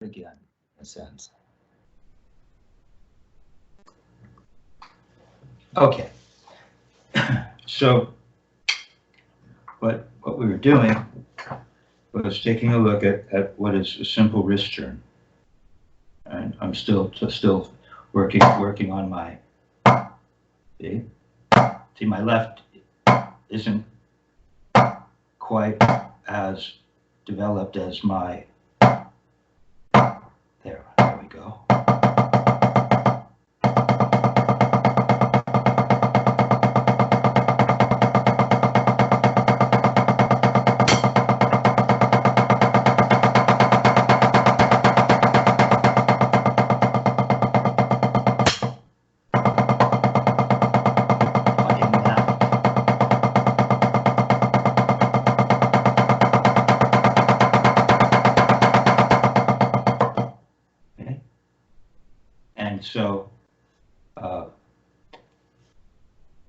again, in a sense. Okay. So what we were doing was taking a look at what is a simple wrist turn. And I'm still working on my, see my left isn't quite as developed as my, there we go. So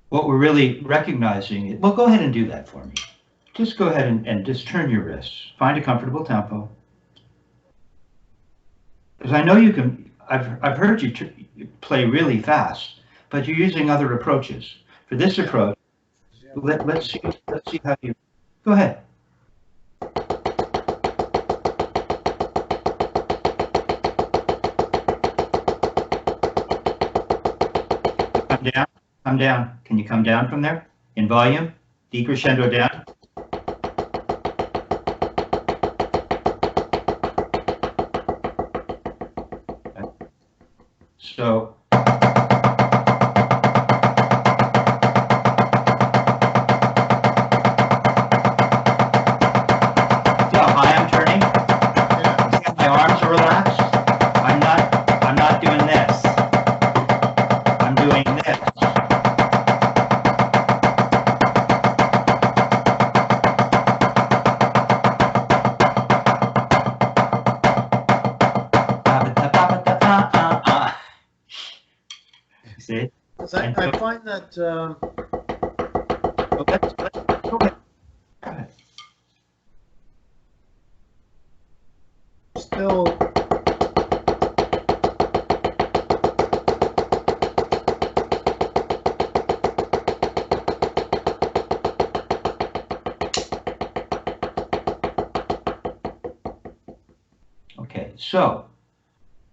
what we're really recognizing, well, go ahead and do that for me. Just go ahead and just turn your wrists. Find a comfortable tempo. Because I know you can, I've heard you play really fast, but you're using other approaches. For this approach, let's see how you, go ahead. Come down. Can you come down from there? In volume? Decrescendo down? Okay. So high I'm turning? Yeah. My arms are relaxed. I'm not doing this. I'm doing this. See? I find that let's go ahead. Still okay, so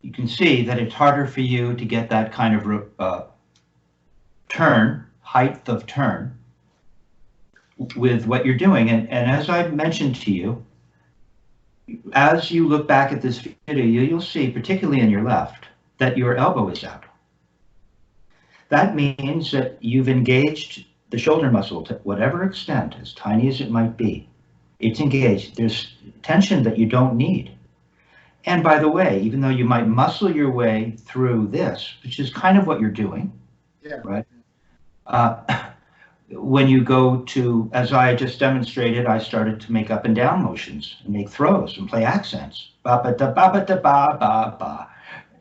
you can see that it's harder for you to get that kind of turn, height of turn, with what you're doing. And as I mentioned to you, as you look back at this video, you'll see, particularly in your left, that your elbow is out. That means that you've engaged the shoulder muscle to whatever extent, as tiny as it might be. It's engaged. There's tension that you don't need. And by the way, even though you might muscle your way through this, which is kind of what you're doing, yeah. Right? When you go to, as I just demonstrated, I started to make up and down motions and make throws and play accents. Ba ba da ba ba da ba ba ba.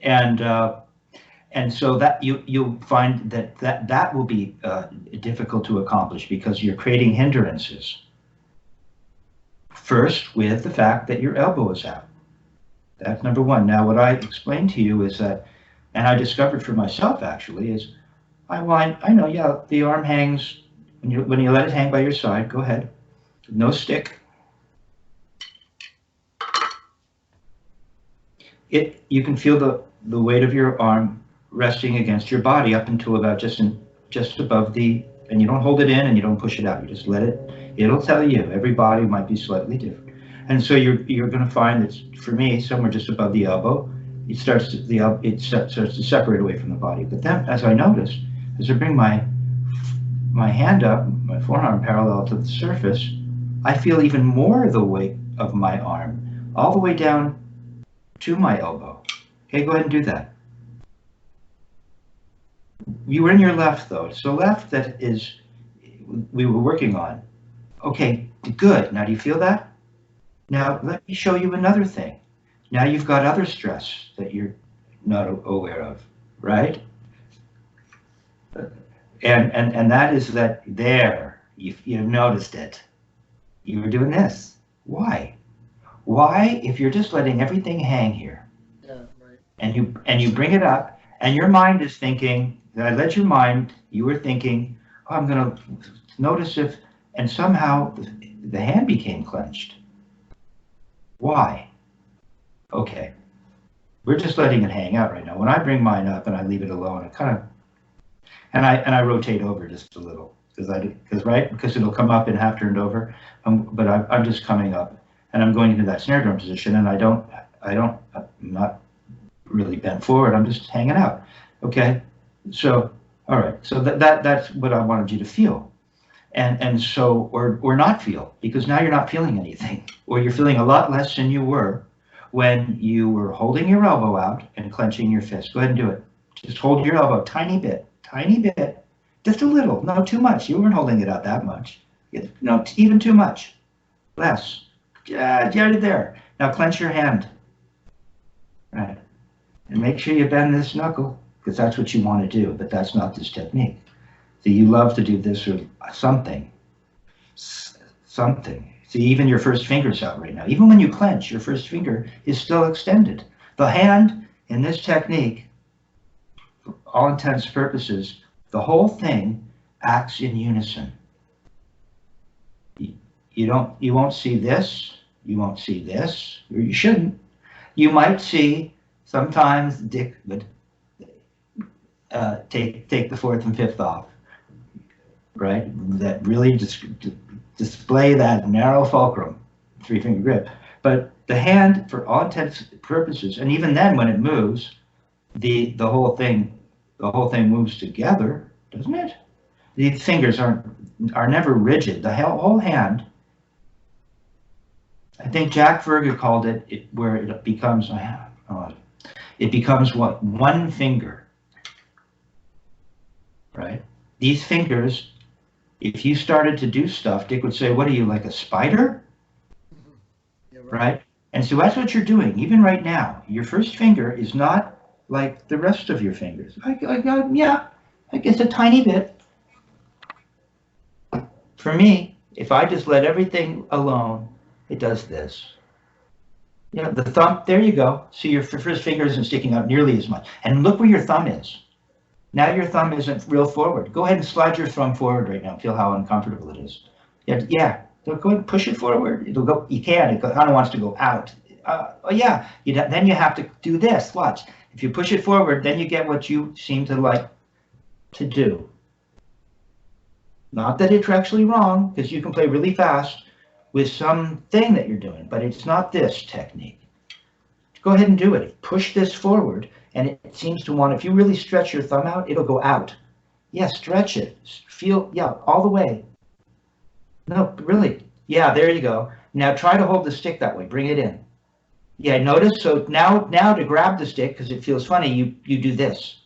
And so that you'll find that will be difficult to accomplish because you're creating hindrances. First, with the fact that your elbow is out. That's number one. Now, what I explained to you is that, and I discovered for myself actually, is I know, yeah, the arm hangs, when you let it hang by your side, go ahead. No stick. You can feel the weight of your arm resting against your body up until about just above the, and you don't hold it in and you don't push it out. You just let it, it'll tell you. Every body might be slightly different. And so you're going to find that, for me, somewhere just above the elbow, it starts to separate away from the body. But then, as I noticed, as I bring my hand up, my forearm parallel to the surface, I feel even more the weight of my arm, all the way down to my elbow. Okay, go ahead and do that. You were in your left, though. It's the left that we were working on. Okay, good. Now, do you feel that? Now, let me show you another thing. Now you've got other stress that you're not aware of, right? And that is that there, you've noticed it. You were doing this. Why? Why, if you're just letting everything hang here, and you bring it up, and your mind is thinking, I let your mind, you were thinking, oh, I'm going to notice if, and somehow the hand became clenched. Why? Okay. We're just letting it hang out right now. When I bring mine up and I leave it alone, it kind of, and I rotate over just a little because it'll come up and half turned over. But I'm just coming up and I'm going into that snare drum position, and I'm not really bent forward. I'm just hanging out. Okay. So, all right. So that's what I wanted you to feel. And so, or not feel, because now you're not feeling anything, or you're feeling a lot less than you were when you were holding your elbow out and clenching your fist. Go ahead and do it. Just hold your elbow tiny bit, just a little, not too much. You weren't holding it out that much. No, even too much. Less. Yeah, you already there. Now clench your hand. Right. And make sure you bend this knuckle, because that's what you want to do, but that's not this technique. So you love to do this or something. See, even your first finger's out right now. Even when you clench, your first finger is still extended. The hand in this technique, for all intents and purposes, the whole thing acts in unison. You won't see this, you won't see this, or you shouldn't. You might see sometimes Dick would take the fourth and fifth off, right? That really just display that narrow fulcrum, 3-finger grip. But the hand, for all intents and purposes, and even then when it moves, the whole thing moves together, doesn't it? These fingers are never rigid. The whole hand, I think Jack Verga called it where it becomes what? One finger, right? These fingers, if you started to do stuff, Dick would say, what are you, like a spider? Yeah, right? And so that's what you're doing, even right now. Your first finger is not like the rest of your fingers. Yeah, I guess a tiny bit. For me, if I just let everything alone, it does this. You know, the thumb, there you go. See, your first finger isn't sticking out nearly as much. And look where your thumb is. Now your thumb isn't real forward. Go ahead and slide your thumb forward right now. Feel how uncomfortable it is. Yeah. So go ahead and push it forward. It'll go. You can. It kind of wants to go out. Yeah. Then you have to do this. Watch. If you push it forward, then you get what you seem to like to do. Not that it's actually wrong, because you can play really fast with something that you're doing, but it's not this technique. Go ahead and do it. Push this forward, and it seems to want, if you really stretch your thumb out, it'll go out. Yeah, stretch it. Feel, yeah, all the way. No, really. Yeah, there you go. Now try to hold the stick that way. Bring it in. Yeah, notice, so now to grab the stick, because it feels funny, you do this.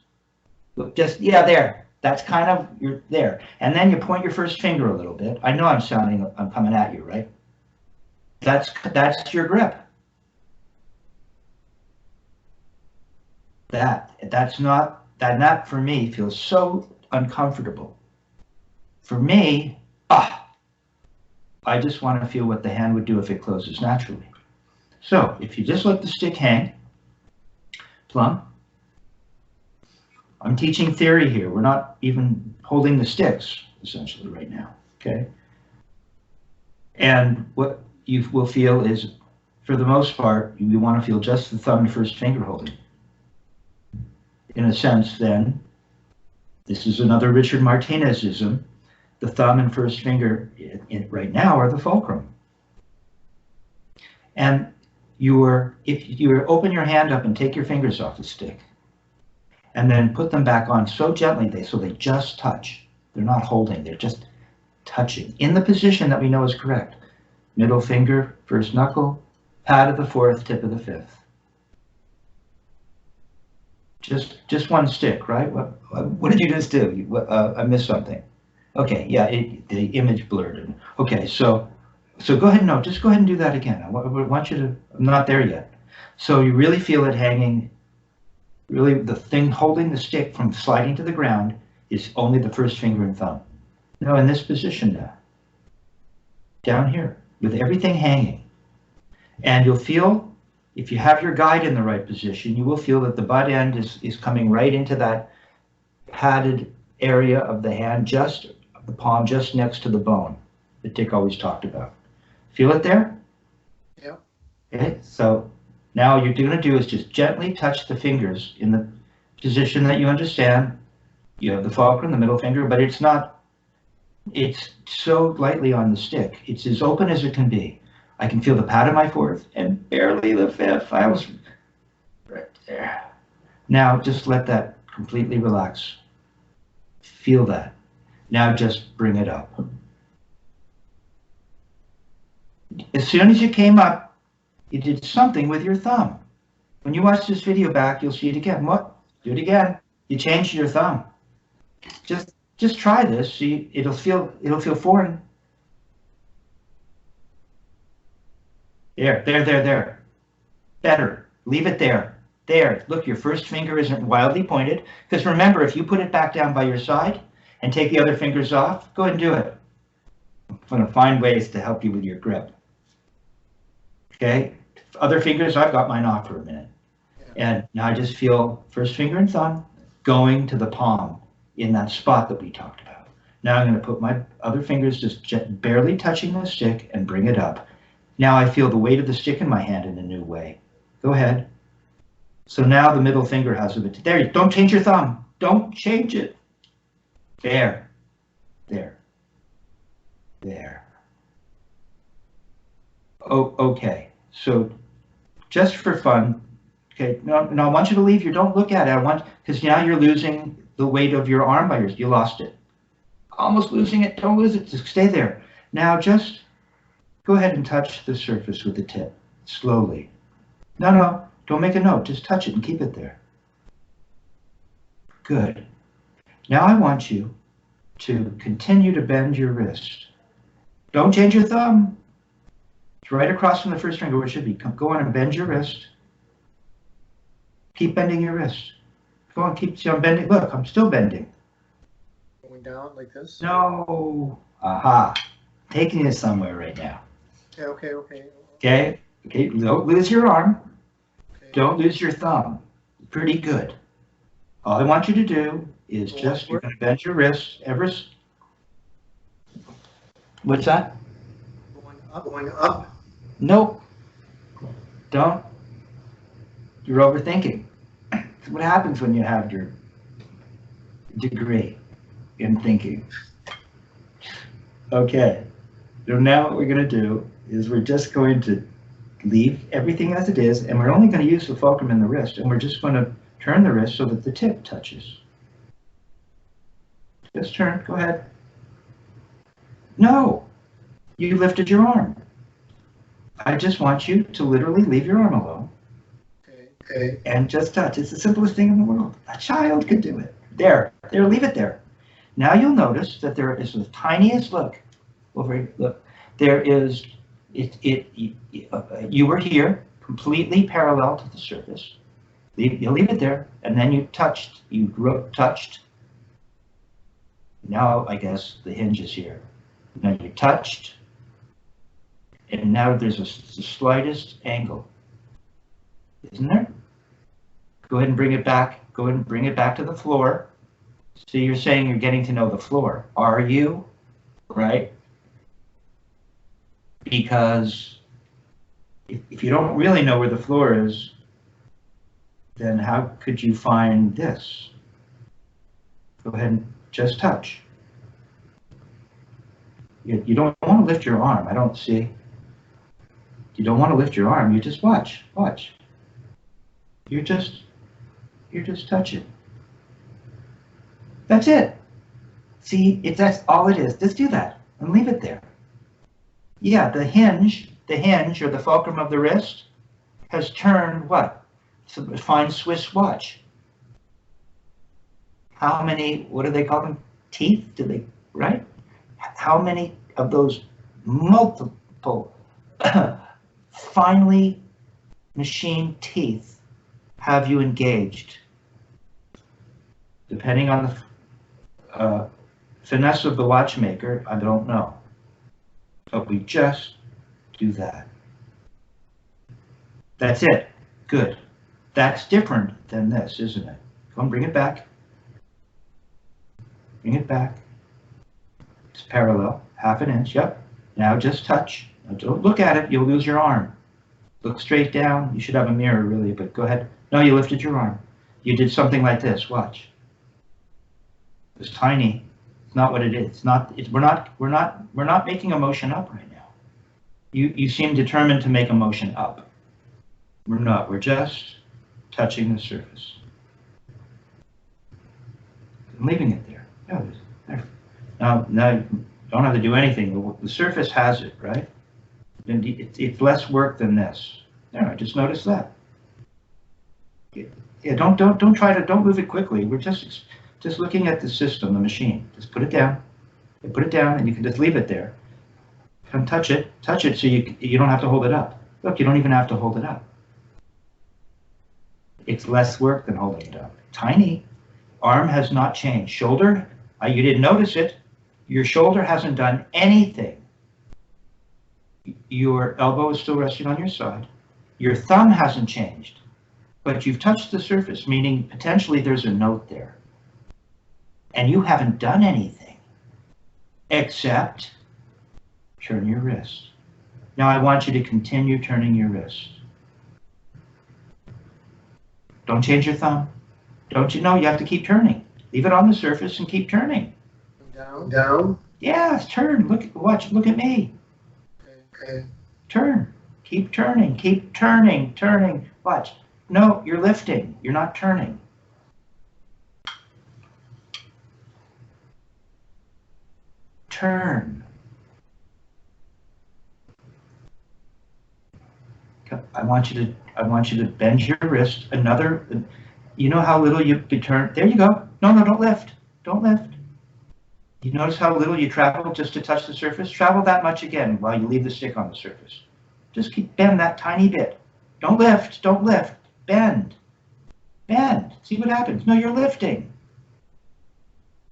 Look, just, yeah, there. That's kind of, you're there. And then you point your first finger a little bit. I know I'm coming at you, right? That's your grip. That for me feels so uncomfortable. For me, I just want to feel what the hand would do if it closes naturally. So if you just let the stick hang, plumb. I'm teaching theory here. We're not even holding the sticks, essentially, right now, okay? And what you will feel is, for the most part, you want to feel just the thumb and first finger holding. In a sense, then, this is another Richard Martinezism. The thumb and first finger right now are the fulcrum. And if you open your hand up and take your fingers off the stick, and then put them back on so gently so they just touch. They're not holding, they're just touching in the position that we know is correct. Middle finger, first knuckle, pad of the fourth, tip of the fifth. Just one stick, right? What did you just do? I missed something. Okay, yeah, the image blurred. Okay, so go ahead, no, just go ahead and do that again. I want you to, I'm not there yet. So you really feel it hanging. Really, the thing holding the stick from sliding to the ground is only the first finger and thumb. No, in this position now. Down here, with everything hanging. And you'll feel If you have your guide in the right position, you will feel that the butt end is coming right into that padded area of the hand, just the palm, just next to the bone that Dick always talked about. Feel it there? Yeah. Okay, so now what you're going to do is just gently touch the fingers in the position that you understand. You have the fulcrum, the middle finger, but it's so lightly on the stick. It's as open as it can be. I can feel the pad of my fourth and barely the fifth. I was right there. Now just let that completely relax. Feel that. Now just bring it up. As soon as you came up, you did something with your thumb. When you watch this video back, you'll see it again. What? Do it again. You changed your thumb. Just try this. See, it'll feel foreign. There. Better. Leave it there. There. Look, your first finger isn't wildly pointed. Because remember, if you put it back down by your side and take the other fingers off, go ahead and do it. I'm going to find ways to help you with your grip. Okay? Other fingers, I've got mine off for a minute. And now I just feel first finger and thumb going to the palm in that spot that we talked about. Now I'm going to put my other fingers just barely touching the stick and bring it up. Now I feel the weight of the stick in my hand in a new way. Go ahead. So now the middle finger has a bit. There, don't change your thumb. Don't change it. There. Oh, okay. So just for fun, okay, no, I want you to leave. You don't look at it. Because now you're losing the weight of your arm by yours. You lost it. Almost losing it. Don't lose it. Just stay there. Now just go ahead and touch the surface with the tip. Slowly. No. Don't make a note. Just touch it and keep it there. Good. Now I want you to continue to bend your wrist. Don't change your thumb. It's right across from the first finger where it should be. Go on and bend your wrist. Keep bending your wrist. Go on, see, I'm bending. Look, I'm still bending. Going down like this? No. Aha. Taking it somewhere right now. Okay. Okay? Don't lose your arm. Okay. Don't lose your thumb. Pretty good. All I want you to do is you're going to bend your wrist ever. What's that? Going up. Nope. Don't. You're overthinking. It's what happens when you have your degree in thinking. Okay. So now what we're going to do is we're just going to leave everything as it is, and we're only going to use the fulcrum in the wrist, and we're just going to turn the wrist so that the tip touches. Just turn. Go ahead. No. You lifted your arm. I just want you to literally leave your arm alone. Okay. And just touch. It's the simplest thing in the world. A child could do it. There, leave it there. Now you'll notice that there is the tiniest look. Look, there is. You were here, completely parallel to the surface. You leave it there, and then you touched. You touched. Now I guess the hinge is here. Now you touched, and now there's the slightest angle. Isn't there? Go ahead and bring it back. Go ahead and bring it back to the floor. So you're saying you're getting to know the floor. Are you? Right? Because if you don't really know where the floor is, then how could you find this? Go ahead and just touch. You don't want to lift your arm. I don't see. You don't want to lift your arm. You just watch. You're just touching. That's it. See, that's all it is. Just do that and leave it there. Yeah, the hinge or the fulcrum of the wrist has turned what? It's a fine Swiss watch. How many, what do they call them? Teeth? Right? How many of those multiple finely machined teeth have you engaged? Depending on the finesse of the watchmaker, I don't know. But we just do that. That's it. Good. That's different than this, isn't it? Come on, bring it back. Bring it back. It's parallel, half an inch, yep. Now just touch. Now don't look at it, you'll lose your arm. Look straight down. You should have a mirror, really, but go ahead. No, you lifted your arm. You did something like this, watch. It's tiny. It's not what it is. It's not, we're not making a motion up right now. You seem determined to make a motion up. We're not, we're just touching the surface. I'm leaving it there. Now you don't have to do anything. The surface has it, right? And it's less work than this. There, just notice that. Yeah, don't move it quickly. We're just looking at the system, the machine. Just put it down. Put it down, and you can just leave it there. Come touch it so you don't have to hold it up. Look, you don't even have to hold it up. It's less work than holding it up. Tiny. Arm has not changed. Shoulder, you didn't notice it. Your shoulder hasn't done anything. Your elbow is still resting on your side. Your thumb hasn't changed, but you've touched the surface, meaning potentially there's a note there. And you haven't done anything except turn your wrist. Now I want you to continue turning your wrist. Don't change your thumb. Don't you know you have to keep turning? Leave it on the surface and keep turning. Down, down. Yes, turn. Look at me. Okay. Turn. Keep turning. Keep turning. Turning. Watch. No, you're lifting. You're not turning. Turn. I want you to bend your wrist another. You know how little you turn. There you go. No, don't lift. Don't lift. You notice how little you travel just to touch the surface? Travel that much again while you leave the stick on the surface. Just bend that tiny bit. Don't lift. Don't lift. Bend. Bend. See what happens. No, you're lifting.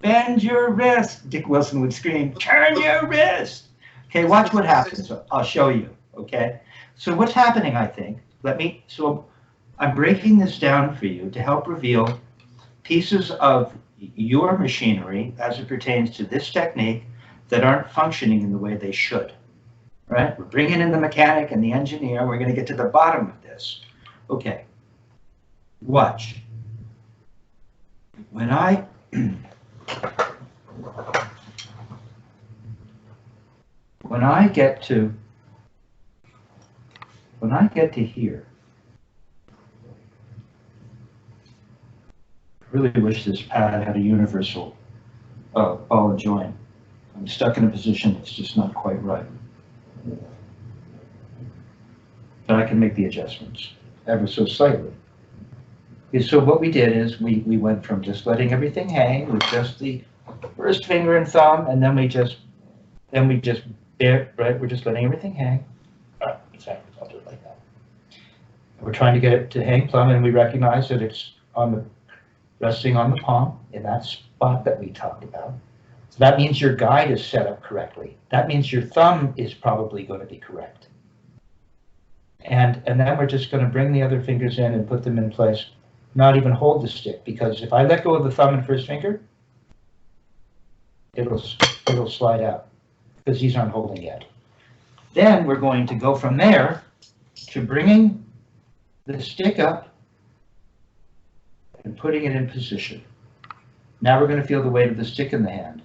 Bend your wrist. Dick Wilson would scream, turn your wrist. Okay, watch what happens. I'll show you. Okay. So what's happening, I think, so I'm breaking this down for you to help reveal pieces of your machinery as it pertains to this technique that aren't functioning in the way they should, right? We're bringing in the mechanic and the engineer. We're going to get to the bottom of this. Okay, watch. When I get to here, I really wish this pad had a universal ball and joint. I'm stuck in a position that's just not quite right. But I can make the adjustments ever so slightly. Okay, so what we did is we went from just letting everything hang with just the first finger and thumb, and then we just right, we're just letting everything hang. All right, exactly, I'll do it like that. We're trying to get it to hang plumb, and we recognize that it's resting on the palm in that spot that we talked about. So that means your guide is set up correctly. That means your thumb is probably going to be correct. And then we're just going to bring the other fingers in and put them in place, not even hold the stick, because if I let go of the thumb and first finger, it'll slide out because these aren't holding yet. Then we're going to go from there to bringing the stick up and putting it in position. Now we're going to feel the weight of the stick in the hand,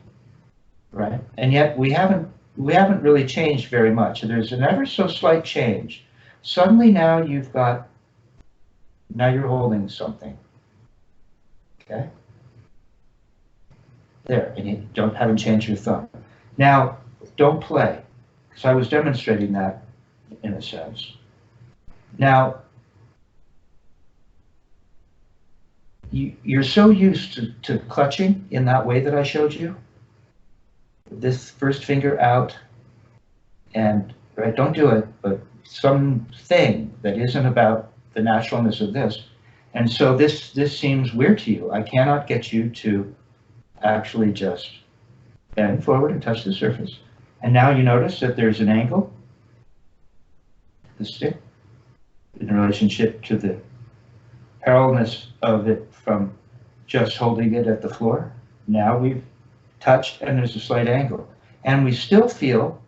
right? And yet we haven't really changed very much. There's an ever so slight change. Suddenly now you're holding something, okay? There, and you haven't changed your thumb. Now, don't play, because I was demonstrating that in a sense. Now, you're so used to clutching in that way that I showed you. This first finger out, and right, don't do it, but something that isn't about the naturalness of this. And so this seems weird to you. I cannot get you to actually just bend forward and touch the surface. And now you notice that there's an angle. The stick in relationship to the parallelness of it from just holding it at the floor. Now we've touched and there's a slight angle. And we still feel,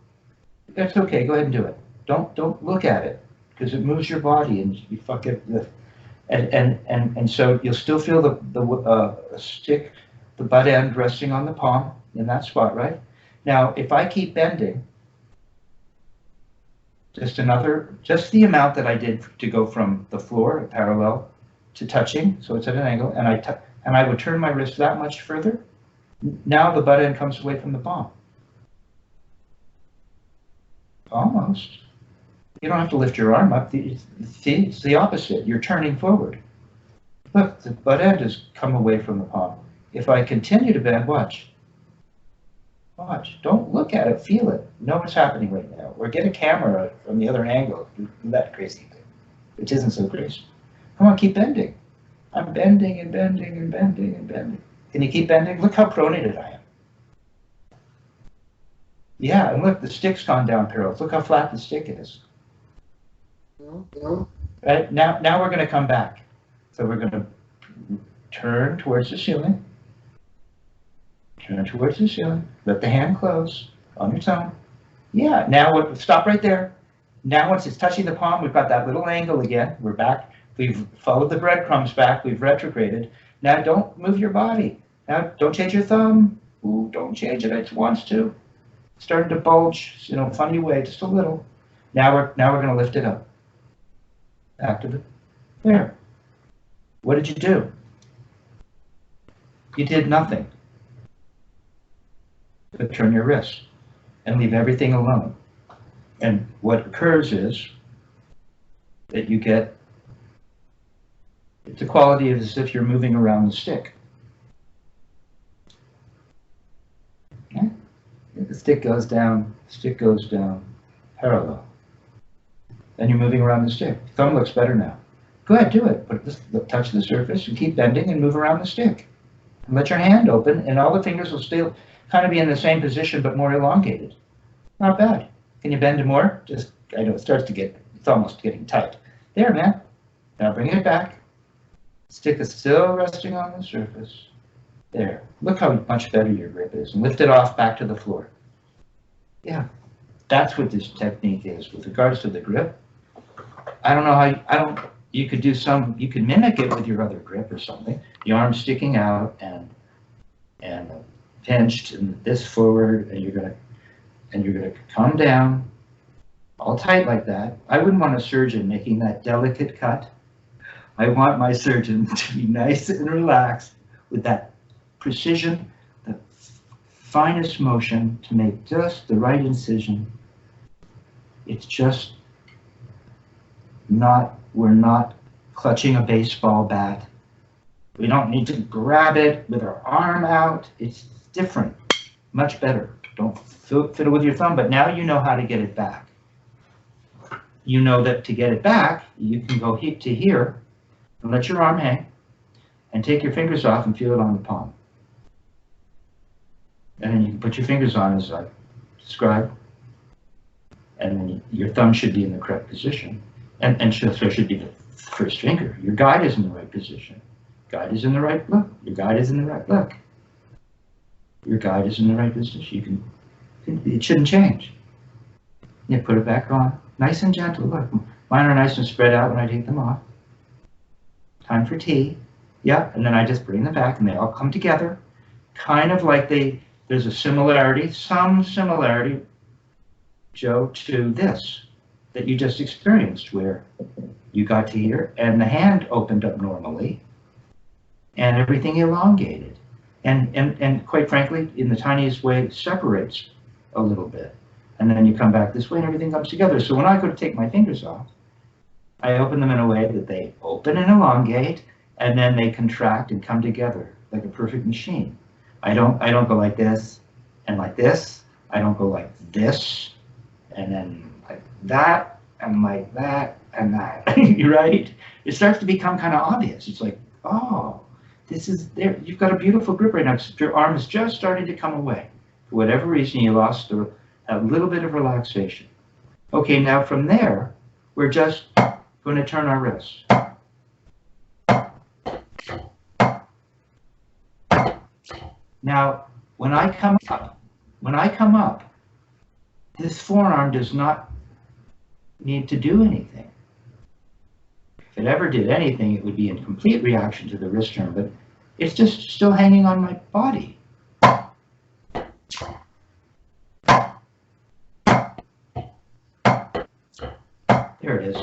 that's okay, go ahead and do it. Don't look at it, because it moves your body and you fuck it. And so you'll still feel the stick, the butt end resting on the palm in that spot, right? Now, if I keep bending, just the amount that I did to go from the floor parallel to touching, so it's at an angle, and I would turn my wrist that much further. Now the butt end comes away from the palm. Almost. You don't have to lift your arm up. It's the opposite. You're turning forward. Look, the butt end has come away from the palm. If I continue to bend, watch. Watch. Don't look at it. Feel it. Know what's happening right now. Or get a camera from the other angle. Do that crazy thing, which isn't so crazy. Come on, keep bending. I'm bending and bending and bending and bending. Can you keep bending? Look how pronated I am. Yeah, and look, the stick's gone down parallel. Look how flat the stick is. Right? Now we're going to come back. So we're going to turn towards the ceiling. Turn towards the ceiling. Let the hand close on its own. Yeah, now stop right there. Now once it's touching the palm, we've got that little angle again. We're back. We've followed the breadcrumbs back. We've retrograded. Now don't move your body. Now don't change your thumb. Ooh, don't change it. It wants to. It's starting to bulge, in a funny way, just a little. Now we're going to lift it up. Back to the there. What did you do? You did nothing but turn your wrist and leave everything alone. And what occurs is that you get, the quality is as if you're moving around the stick. Okay? The stick goes down, parallel. Then you're moving around the stick. Thumb looks better now. Go ahead, do it. Touch the surface and keep bending and move around the stick. And let your hand open, and all the fingers will still kind of be in the same position, but more elongated. Not bad. Can you bend more? I know it starts to it's almost getting tight. There, man. Now bring it back. Stick is still resting on the surface. There. Look how much better your grip is. And lift it off back to the floor. Yeah. That's what this technique is. With regards to the grip, I don't know how, you could mimic it with your other grip or something. The arm sticking out and pinched and this forward, and you're gonna come down all tight like that. I wouldn't want a surgeon making that delicate cut. I want my surgeon to be nice and relaxed with that precision, the finest motion to make just the right incision. It's just we're not clutching a baseball bat. We don't need to grab it with our arm out. It's different, much better. Don't fiddle with your thumb, but now you know how to get it back. You know that to get it back, you can go to here and let your arm hang and take your fingers off and feel it on the palm. And then you can put your fingers on as I described, and then your thumb should be in the correct position. And so should be the first finger. Your guide is in the right position. Guide is in the right look. Your guide is in the right look. Your guide is in the right position. It shouldn't change. You put it back on, nice and gentle. Look, mine are nice and spread out when I take them off. Time for tea. Yeah, and then I just bring them back, and they all come together, kind of like there's a similarity, some similarity, Joe, to this that you just experienced, where you got to here and the hand opened up normally and everything elongated. And quite frankly, in the tiniest way, it separates a little bit. And then you come back this way and everything comes together. So when I go to take my fingers off, I open them in a way that they open and elongate, and then they contract and come together like a perfect machine. I don't go like this and like this. I don't go like this and then like that and like that and that. Right? It starts to become kind of obvious. It's like, oh, this is there. You've got a beautiful grip right now. Your arm is just starting to come away. For whatever reason, you lost a little bit of relaxation. Okay, now from there, we're just going to turn our wrists. Now, when I come up, this forearm does not need to do anything. If it ever did anything, it would be in complete reaction to the wrist turn, but it's just still hanging on my body. There it is.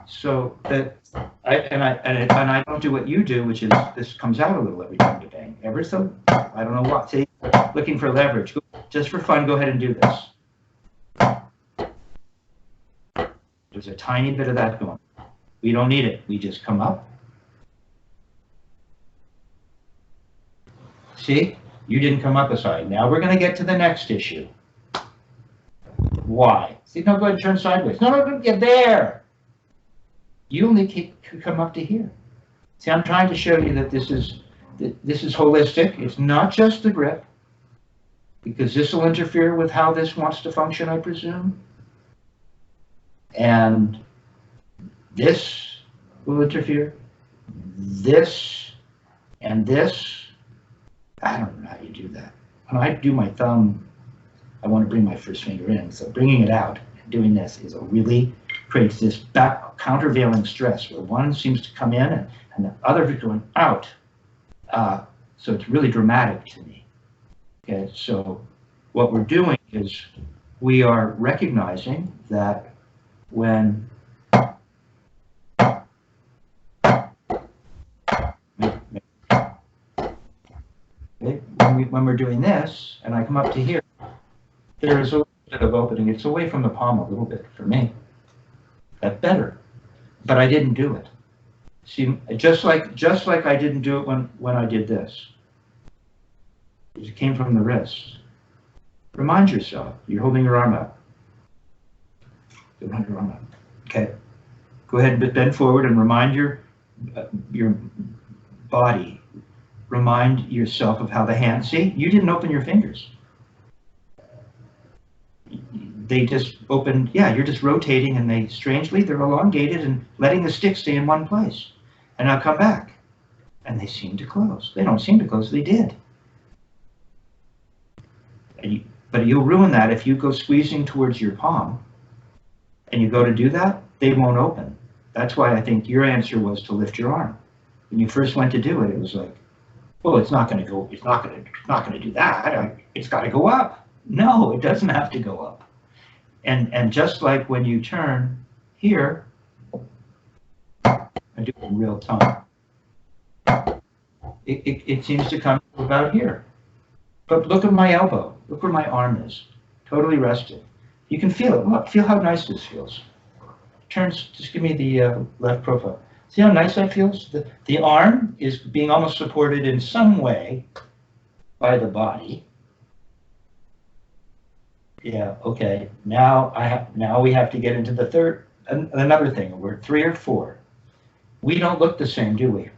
So that I don't do what you do, which is this comes out a little every time you bang. Ever so, I don't know what. See, looking for leverage. Just for fun, go ahead and do this. There's a tiny bit of that going. We don't need it. We just come up. See, you didn't come up a side. Now we're going to get to the next issue. Why? See, no, go ahead and turn sideways. No, don't get there. You only could come up to here. See, I'm trying to show you that this is holistic. It's not just the grip, because this will interfere with how this wants to function, I presume. And this will interfere. This and this. I don't know how you do that. When I do my thumb, I want to bring my first finger in. So bringing it out and doing this is creates this countervailing stress where one seems to come in and the other is going out. So it's really dramatic to me. Okay, so what we're doing is we are recognizing that when we're doing this and I come up to here, there is a little bit of opening. It's away from the palm a little bit for me. That's better, but I didn't do it. See, just like I didn't do it when I did this. It came from the wrist. Remind yourself, you're holding your arm up. Don't have your arm up. Okay. Go ahead and bend forward and remind your body. Remind yourself of how the hand. See, you didn't open your fingers. They just opened. Yeah, you're just rotating, and they're elongated and letting the stick stay in one place. And now come back, and they seem to close. They don't seem to close. They did. But you'll ruin that if you go squeezing towards your palm, and you go to do that. They won't open. That's why I think your answer was to lift your arm. When you first went to do it, it was like, well, it's not going to go. It's not going to do that. It's got to go up. No, it doesn't have to go up. And just like when you turn here, I do it in real time. It seems to come about here. But look at my elbow. Look where my arm is. Totally rested. You can feel it. Look, feel how nice this feels. Turns. Just give me the left profile. See how nice that feels? The arm is being almost supported in some way by the body. Yeah, okay. Now we have to get into the third, another thing. We're 3 or 4. We don't look the same, do we?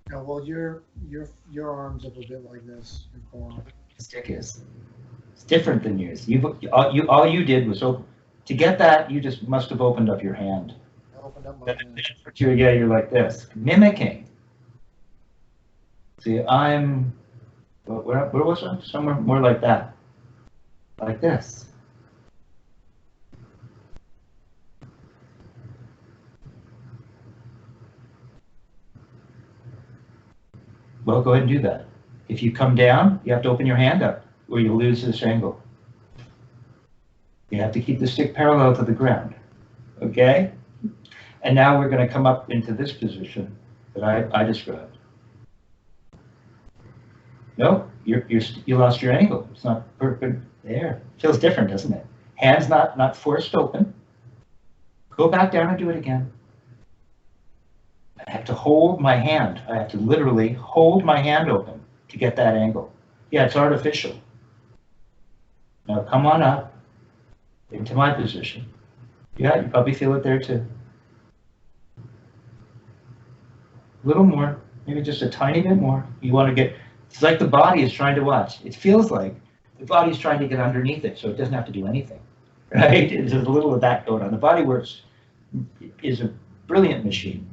No, well, your arms up a bit like this. Your forearm. Stick is. It's different than yours. All you did was open. To get that, you just must have opened up your hand. I opened up my hand. Yeah, you're like this, mimicking. See, where was I? Somewhere more like that. Like this. Well, go ahead and do that. If you come down, you have to open your hand up, or you'll lose this angle. You have to keep the stick parallel to the ground. Okay? And now we're going to come up into this position that I described. No, you lost your angle. It's not perfect. There. Feels different, doesn't it? Hands not forced open. Go back down and do it again. I have to hold my hand. I have to literally hold my hand open to get that angle. Yeah, it's artificial. Now come on up into my position. Yeah, you probably feel it there too. A little more, maybe just a tiny bit more. You want to get, it's like the body is trying to watch. It feels like the body's trying to get underneath it, so it doesn't have to do anything, right? There's a little of that going on. The body works, is a brilliant machine.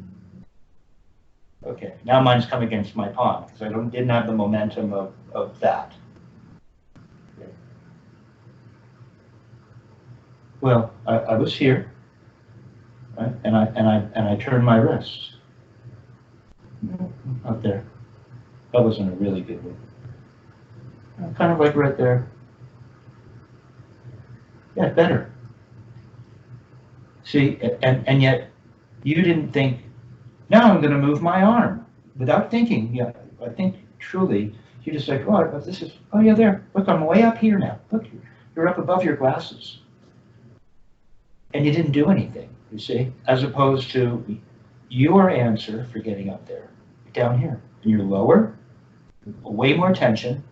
Okay, now mine's come against my palm, because I didn't have the momentum of that. Okay. Well, I was here, right? And I turned my wrist. Up there. That wasn't a really good one. Kind of like right there. Yeah, better. See, and yet you didn't think, now I'm going to move my arm without thinking. Yeah, I think truly you just like, oh, this is, oh yeah, there. Look, I'm way up here now. Look, you're up above your glasses. And you didn't do anything, you see, as opposed to your answer for getting up there, down here. And you're lower, way more tension,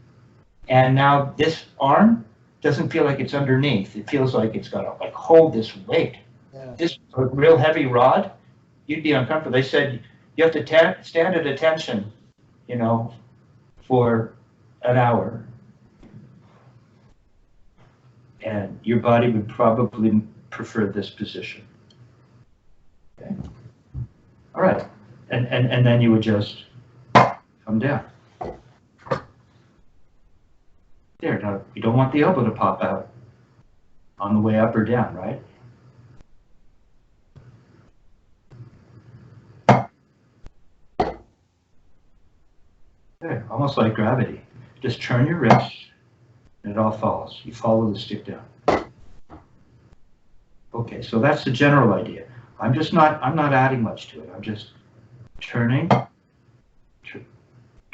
and now this arm doesn't feel like it's underneath. It feels like it's got to like hold this weight. Yeah. This real heavy rod, you'd be uncomfortable. They said you have to stand at attention, you know, for an hour, and your body would probably prefer this position. Okay. All right, and then you would just come down. There, now you don't want the elbow to pop out on the way up or down, right? There, almost like gravity. Just turn your wrist and it all falls. You follow the stick down. Okay, so that's the general idea. I'm not adding much to it. I'm just turning,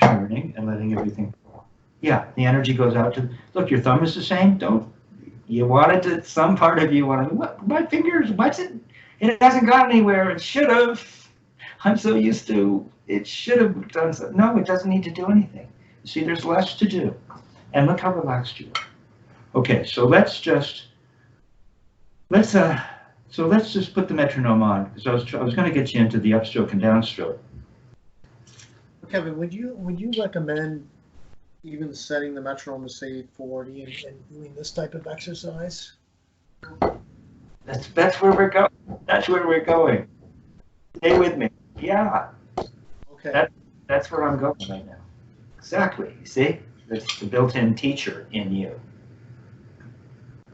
turning and letting everything fall. Yeah, the energy goes out to, look, your thumb is the same. You wanted to, some part of you wanted, what, my fingers, what's it? It hasn't gone anywhere. It should have. I'm so used to, it should have done something. No, it doesn't need to do anything. See, there's less to do. And look how relaxed you are. Okay, so let's just put the metronome on, because I was going to get you into the upstroke and downstroke. Kevin, would you recommend even setting the metronome to say 840 and doing this type of exercise? That's where we're going. That's where we're going. Stay with me. Yeah. Okay. That's where I'm going right now. Exactly. You see, there's the built-in teacher in you.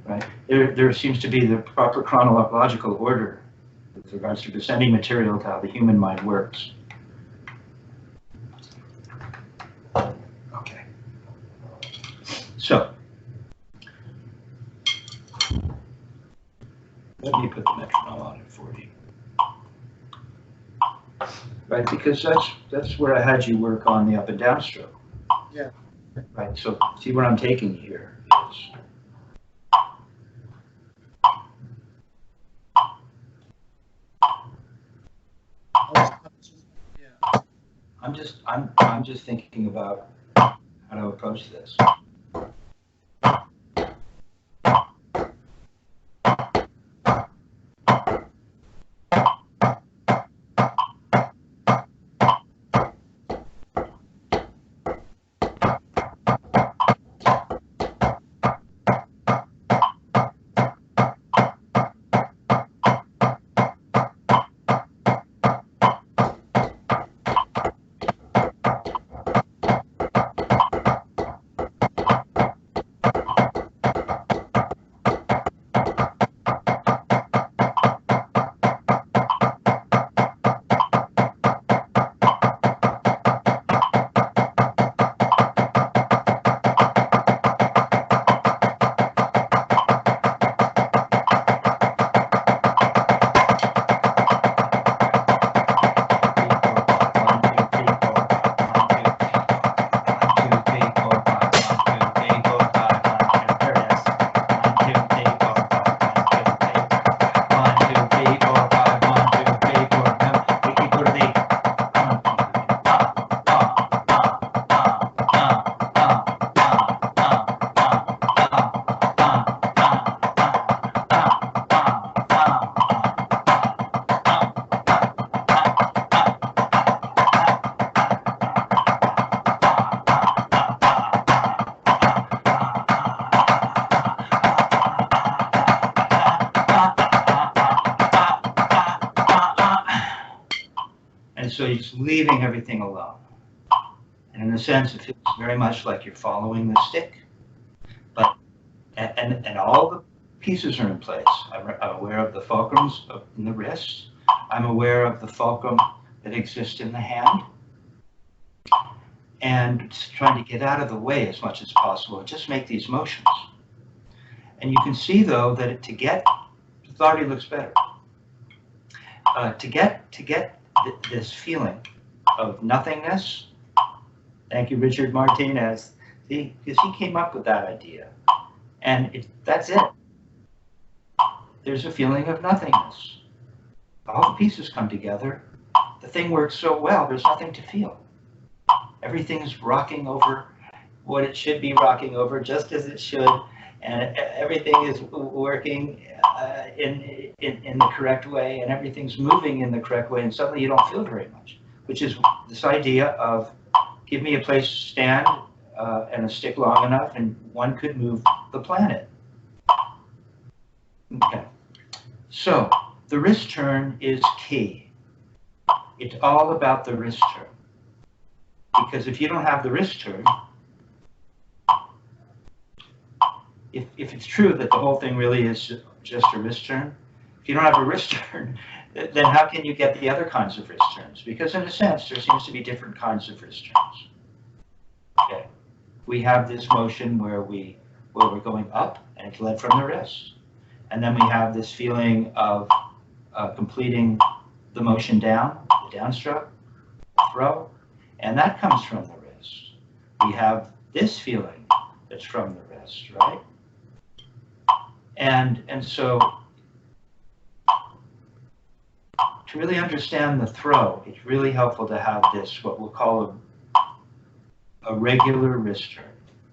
Right? There seems to be the proper chronological order with regards to presenting material to how the human mind works. Okay. So, let me put the metronome on at 40. Right, because that's where I had you work on the up and down stroke. Yeah. Right, so see where I'm taking you here is, I'm just thinking about how to approach this. so you're just leaving everything alone. And in a sense, it feels very much like you're following the stick. But and all the pieces are in place. I'm aware of the fulcrums in the wrist. I'm aware of the fulcrum that exists in the hand. And trying to get out of the way as much as possible, just make these motions. And you can see, though, that it already looks better. To get this feeling of nothingness. Thank you, Richard Martinez. See, because he came up with that idea, and that's it. There's a feeling of nothingness. All the pieces come together. The thing works so well. There's nothing to feel. Everything's rocking over what it should be rocking over, just as it should, and everything is working in the correct way, and everything's moving in the correct way, and suddenly you don't feel very much, which is this idea of give me a place to stand and a stick long enough, and one could move the planet. Okay, so the wrist turn is key. It's all about the wrist turn. Because if you don't have the wrist turn, if it's true that the whole thing really is just a wrist turn, if you don't have a wrist turn, then how can you get the other kinds of wrist turns? Because in a sense, there seems to be different kinds of wrist turns. Okay, we have this motion where we're going up, and it's led from the wrist, and then we have this feeling of completing the motion down, the downstroke, throw. And that comes from the wrist. We have this feeling that's from the wrist, right? And so to really understand the throw, it's really helpful to have this, what we'll call a regular wrist turn,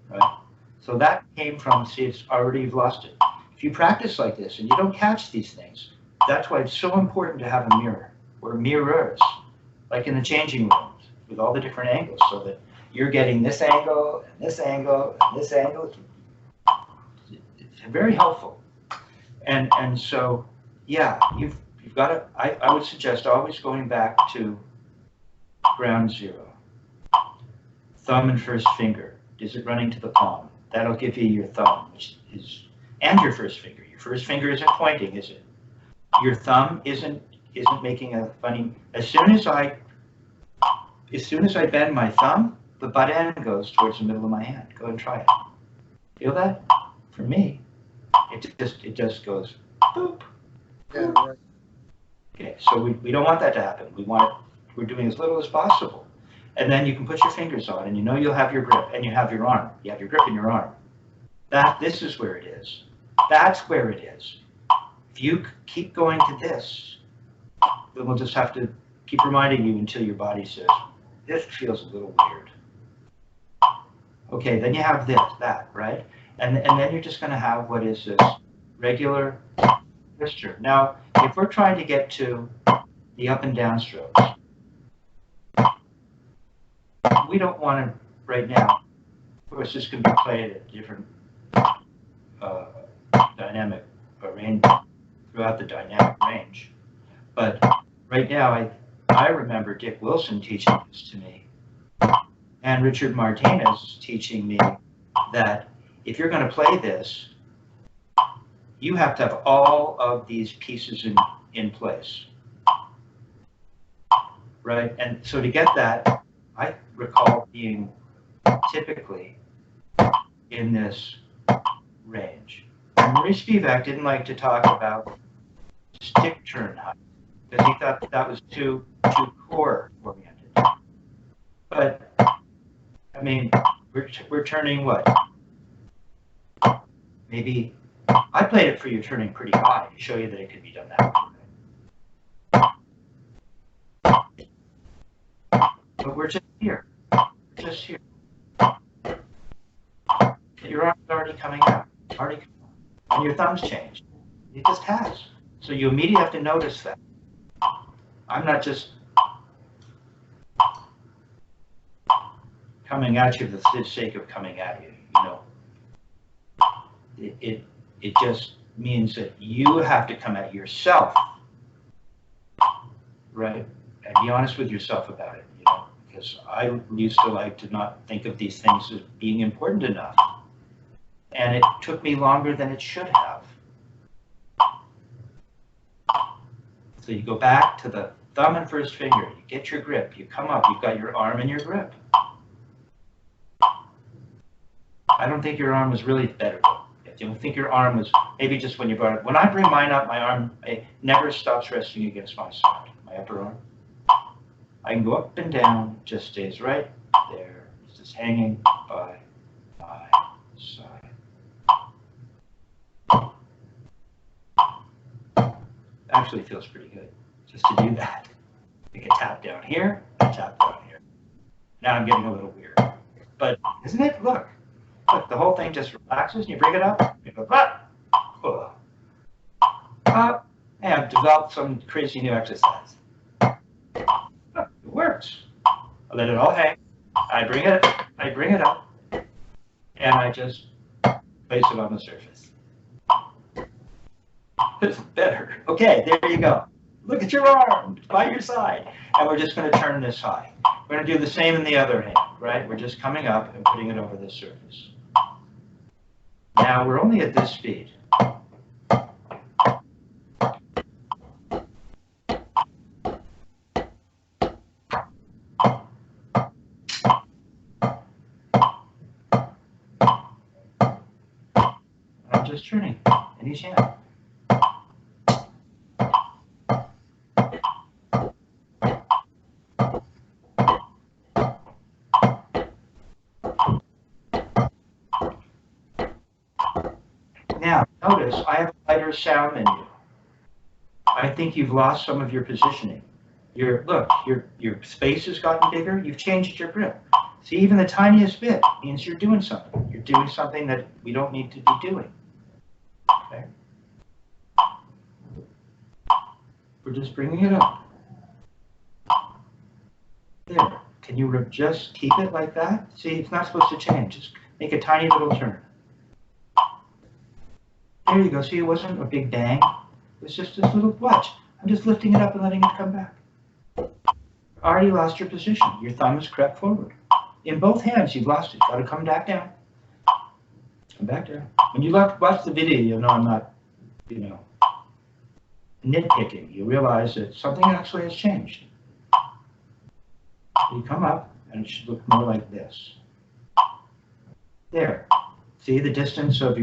right? So that came from, see, it's already, you've lost it. If you practice like this and you don't catch these things, that's why it's so important to have a mirror or mirrors, like in the changing room, with all the different angles, so that you're getting this angle, and this angle, and this angle. It's very helpful. And so, yeah, you've got to, I would suggest always going back to ground zero. Thumb and first finger. Is it running to the palm? That'll give you your thumb, which is, and your first finger. Your first finger isn't pointing, is it? Your thumb isn't making a funny, as soon as I bend my thumb, the butt end goes towards the middle of my hand. Go and try it. Feel that? For me, it just goes boop. Yeah, right. Okay, so we don't want that to happen. We're doing as little as possible. And then you can put your fingers on, and you know you'll have your grip, and you have your arm. You have your grip in your arm. This is where it is. That's where it is. If you keep going to this, then we'll just have to keep reminding you until your body says, this feels a little weird. Okay, then you have that, right? And then you're just going to have what is this regular wrist turn. Now, if we're trying to get to the up and down strokes, we don't want to right now. Of course, this can be played at different dynamic range throughout the dynamic range. But right now, I remember Dick Wilson teaching this to me, and Richard Martinez teaching me that if you're going to play this, you have to have all of these pieces in place, right? And so to get that, I recall being typically in this range. And Maurice Spivak didn't like to talk about stick turn height because he thought that was too core oriented. But I mean, we're turning what? Maybe I played it for you turning pretty high to show you that it could be done that way. But we're just here. We're just here. Your arm's already coming out. And your thumb's changed. It just has. So you immediately have to notice that. I'm not just coming at you for the sake of coming at you, you know. It just means that you have to come at yourself, right? And be honest with yourself about it, you know, because I used to like to not think of these things as being important enough. And it took me longer than it should have. So you go back to the thumb and first finger, you get your grip, you come up, you've got your arm in your grip. I don't think your arm was really better. I don't think your arm was, maybe just when you brought it. When I bring mine up, my arm never stops resting against my side, my upper arm. I can go up and down, it just stays right there. It's just hanging by my side. Actually feels pretty good just to do that. Take a tap down here, a tap down here. Now I'm getting a little weird. But isn't it? Look, the whole thing just relaxes and you bring it up, you go up, up, and I've developed some crazy new exercise. Look, it works. I let it all hang. I bring it up, and I just place it on the surface. It's better. Okay, there you go. Look at your arm by your side. And we're just going to turn this high. We're going to do the same in the other hand, right? We're just coming up and putting it over the surface. Now we're only at this speed. I'm just turning in each hand. Now, notice I have a lighter sound than you. I think you've lost some of your positioning. Look, your space has gotten bigger. You've changed your grip. See, even the tiniest bit means you're doing something. You're doing something that we don't need to be doing. Okay? We're just bringing it up. There. Can you just keep it like that? See, it's not supposed to change. Just make a tiny little turn. There you go. See, it wasn't a big bang. It was just this little, watch. I'm just lifting it up and letting it come back. Already lost your position. Your thumb is crept forward. In both hands, you've lost it. Got to come back down. Come back down. When you watch the video, you'll know I'm not, nitpicking. You realize that something actually has changed. You come up, and it should look more like this. There. See the distance of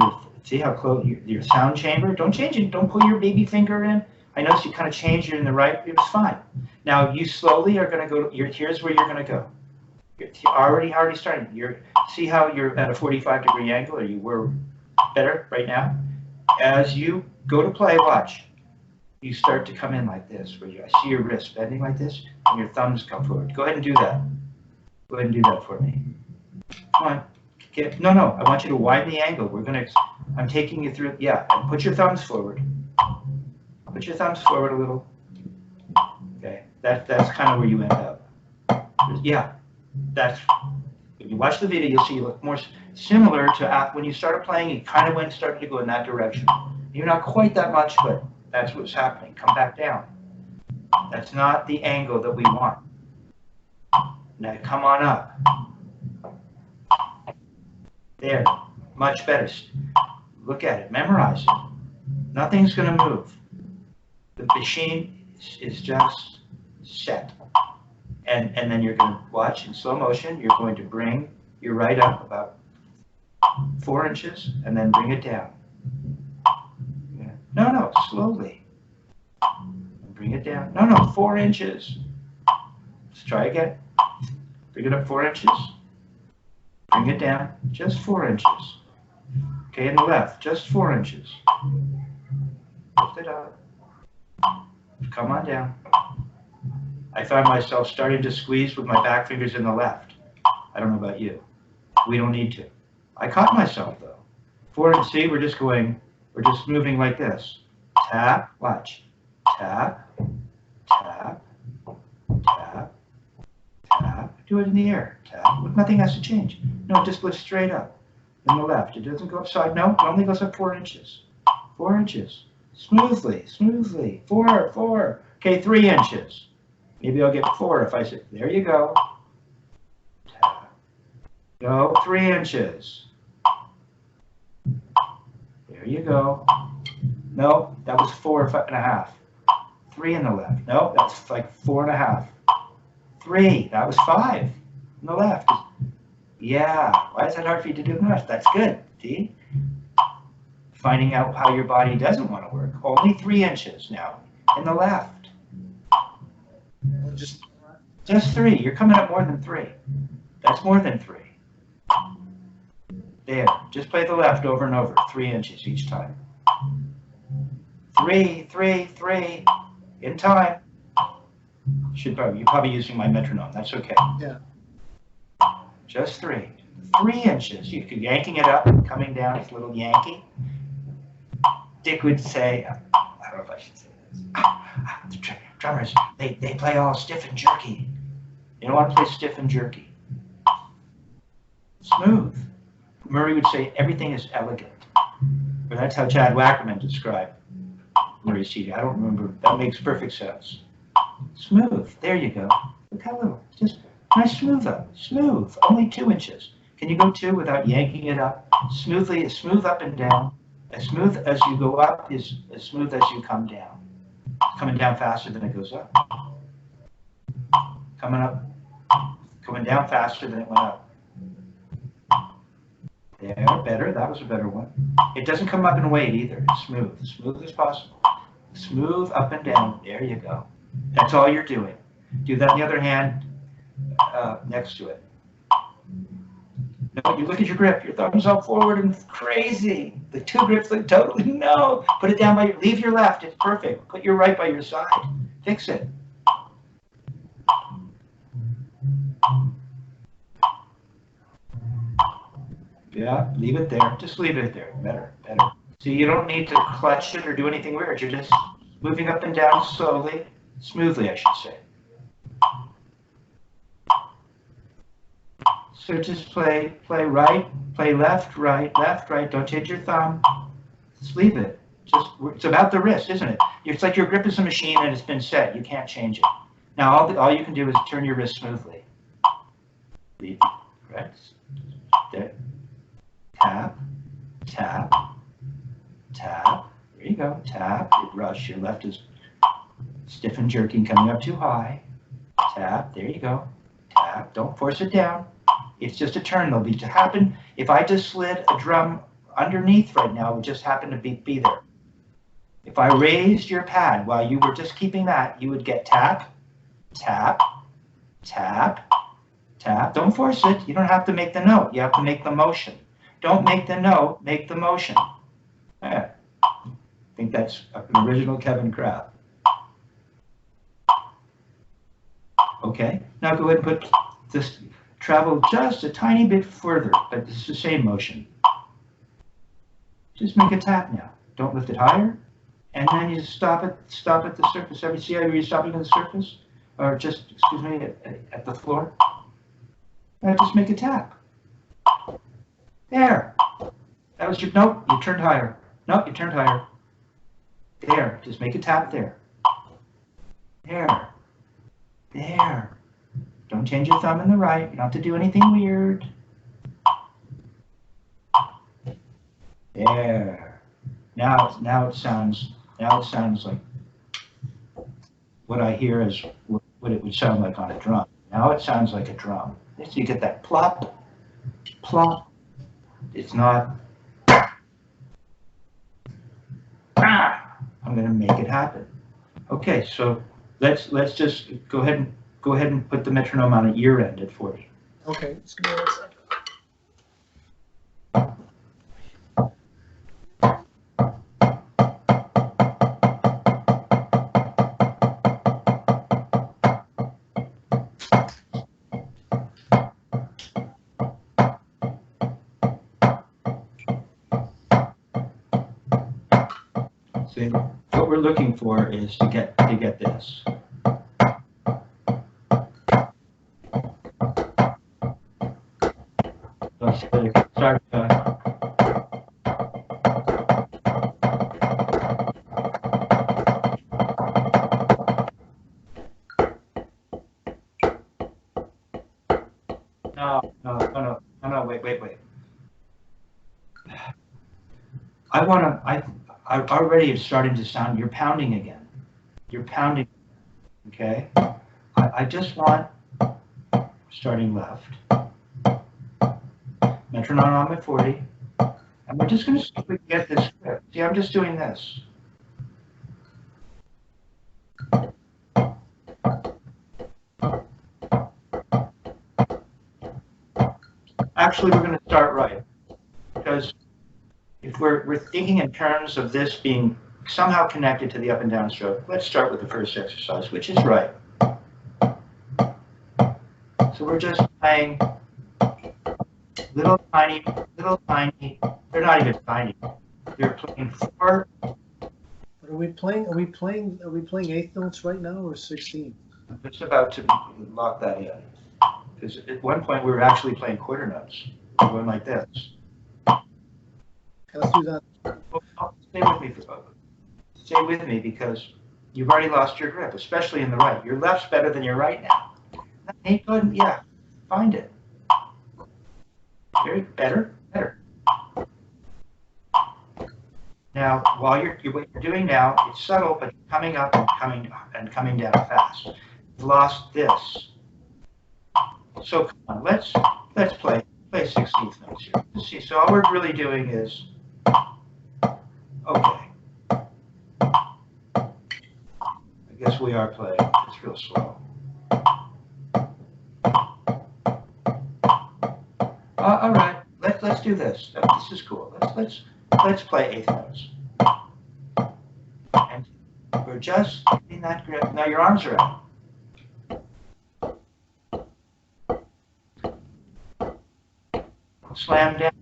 see how close your sound chamber? Don't change it. Don't put your baby finger in. I noticed you kind of changed it in the right. It was fine. Now you slowly are going to go. Here's where you're going to go. You're already starting. See how you're at a 45-degree angle, or you were better right now. As you go to play, watch. You start to come in like this, where I see your wrist bending like this, and your thumbs come forward. Go ahead and do that. Go ahead and do that for me. Come on. No, I want you to widen the angle. I'm taking you through, yeah, and put your thumbs forward. Put your thumbs forward a little. Okay, that's kind of where you end up. Yeah, when you watch the video, you'll see you look more similar to when you started playing, it kind of started to go in that direction. You're not quite that much, but that's what's happening. Come back down. That's not the angle that we want. Now come on up. There, much better. Look at it, memorize it. Nothing's going to move. The machine is just set. And then you're going to watch in slow motion. You're going to bring your right up about 4 inches and then bring it down. Yeah. No, slowly. Bring it down. No, 4 inches. Let's try again. Bring it up 4 inches. Bring it down, just 4 inches. Okay, in the left, just 4 inches. Lift it up. Come on down. I found myself starting to squeeze with my back fingers in the left. I don't know about you. We don't need to. I caught myself though. 4 inches, see, we're just moving like this. Tap, watch. Tap, tap, tap, tap. Do it in the air. Tap. Nothing has to change. No, it just lifts straight up. In the left. It doesn't go upside. No, it only goes up 4 inches. 4 inches. Smoothly. 4. Okay, 3 inches. Maybe I'll get 4 if I say, there you go. Tap. Go 3 inches. There you go. No, that was 4.5. 3 in the left. No, that's like 4.5. 3, that was 5 in the left. Yeah, why is that hard for you to do much? That's good, see? Finding out how your body doesn't want to work. Only 3 inches now in the left. Just 3. You're coming up more than 3. That's more than 3. There. Just play the left over and over. 3 inches each time. 3, 3, 3. In time. You're probably using my metronome. That's okay. Yeah. Just 3. 3 inches. You could yanking it up and coming down. It's a little Yankee. Dick would say, I don't know if I should say this. The drummers, they play all stiff and jerky. You don't want to play stiff and jerky. Smooth. Murray would say everything is elegant. Or that's how Chad Wackerman described Murray's CD. I don't remember. That makes perfect sense. Smooth. There you go. Look how little. Just nice smooth up. Smooth. Only 2 inches. Can you go 2 without yanking it up? Smoothly, smooth up and down. As smooth as you go up is as smooth as you come down. Coming down faster than it goes up. Coming up. Coming down faster than it went up. There, better. That was a better one. It doesn't come up in weight either. It's smooth. Smooth as possible. Smooth up and down. There you go. That's all you're doing. Do that in the other hand next to it. No, you look at your grip. Your thumb's up forward and crazy. The 2 grips look totally, no. Put it down by your, leave your left. It's perfect. Put your right by your side. Fix it. Yeah, leave it there. Just leave it there. Better, better. See, you don't need to clutch it or do anything weird. You're just moving up and down slowly, smoothly, I should say. So just play right, play left, right, left, right. Don't change your thumb. Just leave it. Just, it's about the wrist, isn't it? It's like your grip is a machine and it's been set. You can't change it. Now all you can do is turn your wrist smoothly. Leave, right? There. Tap, tap, tap. There you go. Tap. Your rush. Your left is stiff and jerking, coming up too high. Tap. There you go. Tap. Don't force it down. It's just a turn. It'll be to happen. If I just slid a drum underneath right now, it would just happen to be there. If I raised your pad while you were just keeping that, you would get tap, tap, tap, tap. Don't force it. You don't have to make the note. You have to make the motion. Don't make the note, make the motion. Yeah. I think that's an original Kevin Crabb. Okay, now go ahead and put this, travel just a tiny bit further, but it's the same motion. Just make a tap now. Don't lift it higher. And then you stop at the surface. Ever see how you're stopping at the surface? Or just, excuse me, at the floor? Just make a tap. There. That was your, nope, you turned higher. Nope, you turned higher. There, just make a tap there. There. There. Don't change your thumb in the right. You don't have to do anything weird. There. Now it sounds like what I hear is what it would sound like on a drum. Now it sounds like a drum. So you get that plop, plop. It's not. I'm going to make it happen. Okay, so let's just go ahead and put the metronome on at your end at 40. Okay, just give me 1 second. See, what we're looking for is to get this. Let's start. no, wait. I already it's starting to sound, you're pounding again. You're pounding, okay? I just want, starting left, metronome at 40, and we're just going to see if we can get this script. See, I'm just doing this. Actually, we're going to start right, because if we're thinking in terms of this being somehow connected to the up and down stroke, let's start with the first exercise, which is right. So we're just playing little tiny, they're not even tiny. They're playing 4. Are we playing eighth notes right now or 16? I'm just about to lock that in. Because at one point we were actually playing quarter notes. We're going like this. Okay, let's do that. Well, stay with me because you've already lost your grip, especially in the right. Your left's better than your right now. Ain't good. Yeah, find it. Very better. Now, while what you're doing now, it's subtle, but coming up and coming down fast. You've lost this. So come on, let's play 16th notes here. Let's see. So all we're really doing is okay. I guess we are playing. It's real slow. All right. Let's do this. This is cool. Let's play eighth notes. And we're just in that grip. Now your arms are out. Slam down.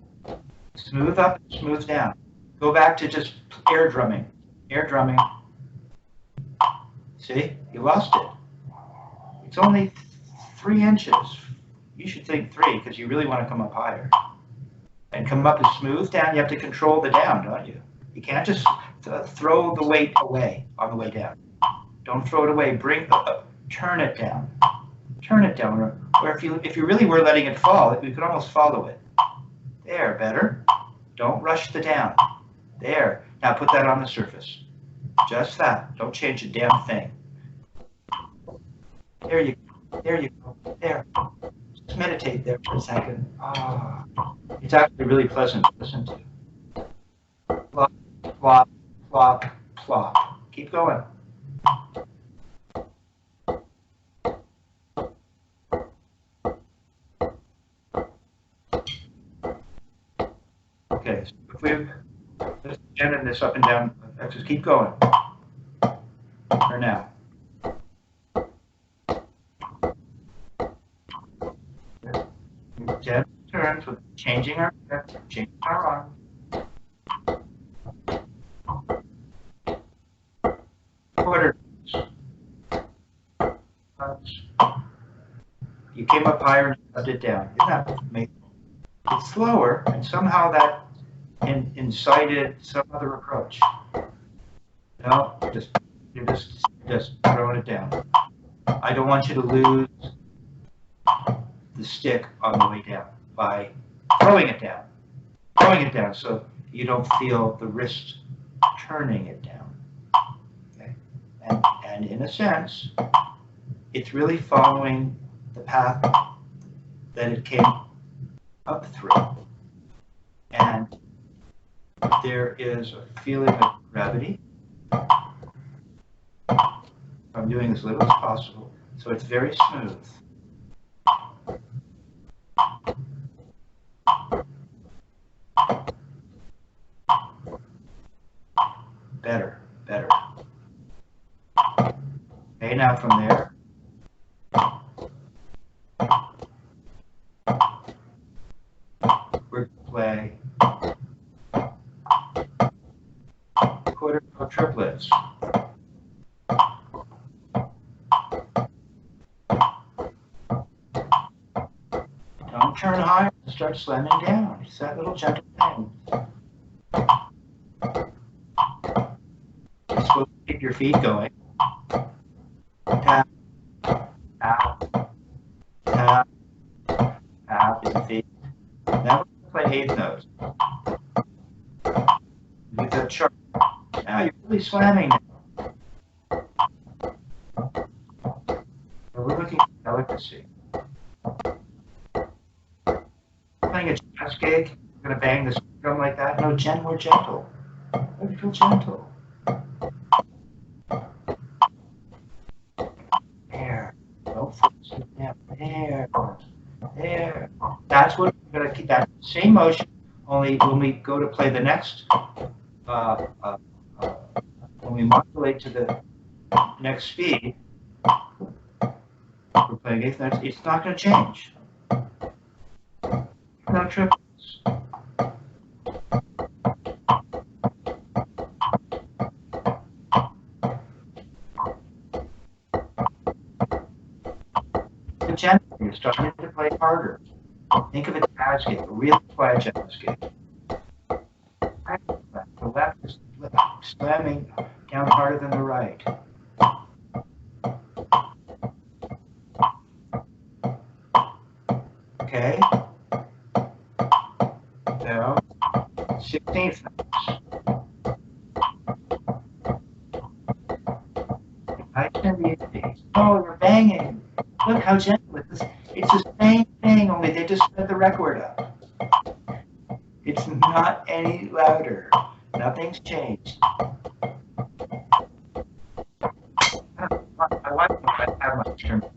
Smooth up, smooth down. Go back to just air drumming. Air drumming. See? You lost it. It's only 3 inches. You should think 3 because you really want to come up higher. And come up as smooth down. You have to control the down, don't you? You can't just throw the weight away on the way down. Don't throw it away. Turn it down. Turn it down. Or if you really were letting it fall, you could almost follow it. There, better. Don't rush the down. There. Now put that on the surface. Just that. Don't change a damn thing. There you go. There you go. There. Just meditate there for a second. Ah, it's actually really pleasant to listen to. Plop, plop, plop, plop. Keep going. Okay, so if we just again in this up and down, just keep going. For now. Dead turns with changing our grip, changing our arm. Quarter. You came up higher and shoved it down. Isn't that amazing? It's slower, and somehow that incited some other approach. No, you're just throwing it down. I don't want you to lose the stick on the way down by throwing it down so you don't feel the wrist turning it down. Okay? And in a sense, it's really following the path that it came up through. And there is a feeling of gravity. I'm doing as little as possible, so it's very smooth. Better. Okay, now from there, we're going to play quarter note triplets. Don't turn higher and start slamming down. It's that little gentle thing. You're supposed to keep your feet going. Tap, tap, tap, tap your feet. Now we're going to play eighth notes. With that sharp. Now you're really slamming now. We're looking for delicacy. Playing a jazz gig, we're going to bang this drum like that. No, more gentle. Let it feel gentle. There. No force it down. There. There. That's what we're going to keep. That same motion. Only when we go to play the next, when we modulate to the next speed, we're playing eighth notes. It's not going to change. No triples. The gentle, you're starting to play harder. Think of it as a jazz gig, a really quiet jazz gig. The left is slamming down harder than the right. Okay. So, 16th notes. I can be. Oh, you're banging. Look how gentle it is. It's the same thing, only they just sped the record up. It's not any louder. Nothing's changed. I want to have my metronome.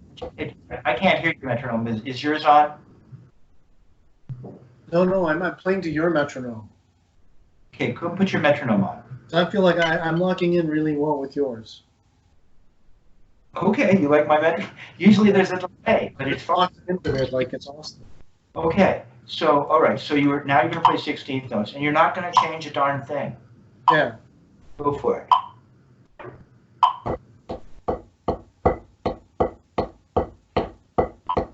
I can't hear your metronome. Is yours on? No, I'm playing to your metronome. Okay, go and put your metronome on. So I feel like I'm locking in really well with yours. Okay, you like my metronome? Usually there's a delay, but it's fine. Locked into it like it's awesome. Okay, so all right, so now you're going to play 16th notes, and you're not going to change a darn thing. Yeah. Go for it.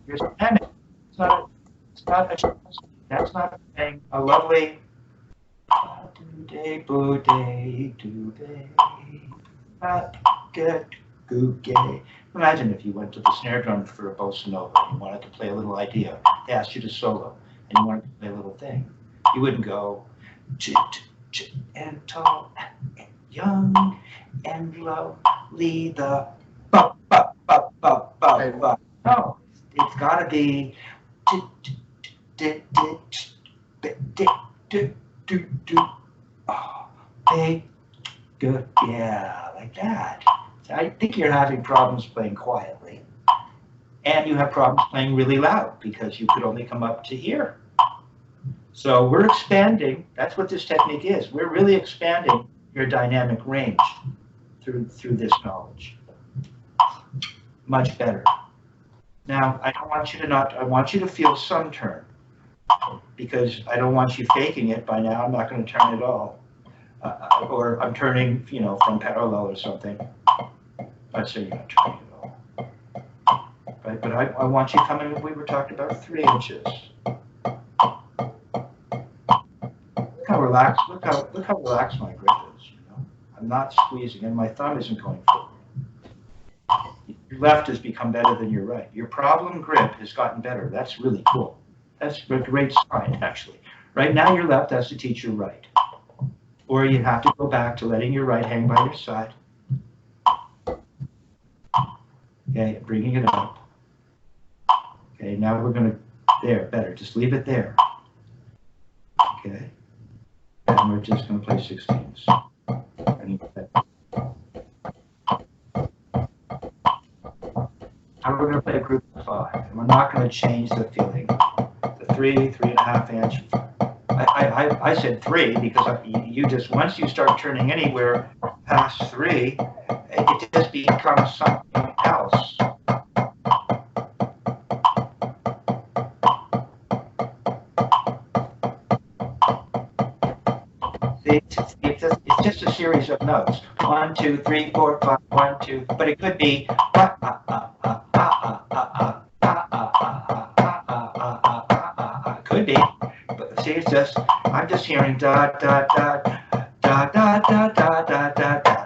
You're spamming. It's not a chance. That's not saying a lovely. Imagine if you went to the snare drum for a bossa nova and you wanted to play a little idea. They asked you to solo and you wanted to play a little thing. You wouldn't go and tall and young and lovely the ba ba ba ba ba ba. No, it's got to be good, yeah, like that. So I think you're having problems playing quietly, and you have problems playing really loud because you could only come up to here. So we're expanding. That's what this technique is. We're really expanding your dynamic range through this knowledge. Much better. Now, I don't want you to not. I want you to feel some turn, because I don't want you faking it. By now, I'm not going to turn at all, or I'm turning, from parallel or something. Let's say you're not turning at all. Right? But I want you coming. We were talking about 3 inches. Look how relaxed. Look how relaxed my grip is. I'm not squeezing, and my thumb isn't going forward. Your left has become better than your right. Your problem grip has gotten better. That's really cool. That's a great sign, actually. Right now, your left has to teach your right. Or you have to go back to letting your right hang by your side. Okay, bringing it up. Okay, now we're going to, there, better. Just leave it there. Okay. And we're just going to play 16s. Now we're going to play a group of 5. And we're not going to change the feeling. The 3, 3.5 inch. I said 3 because you just, once you start turning anywhere past 3, it just becomes something else. It's just a series of notes. 1, 2, 3, 4, 5, 1, 2, but it could be could be, but see, it's just, I'm just hearing da da da da da da da da da da.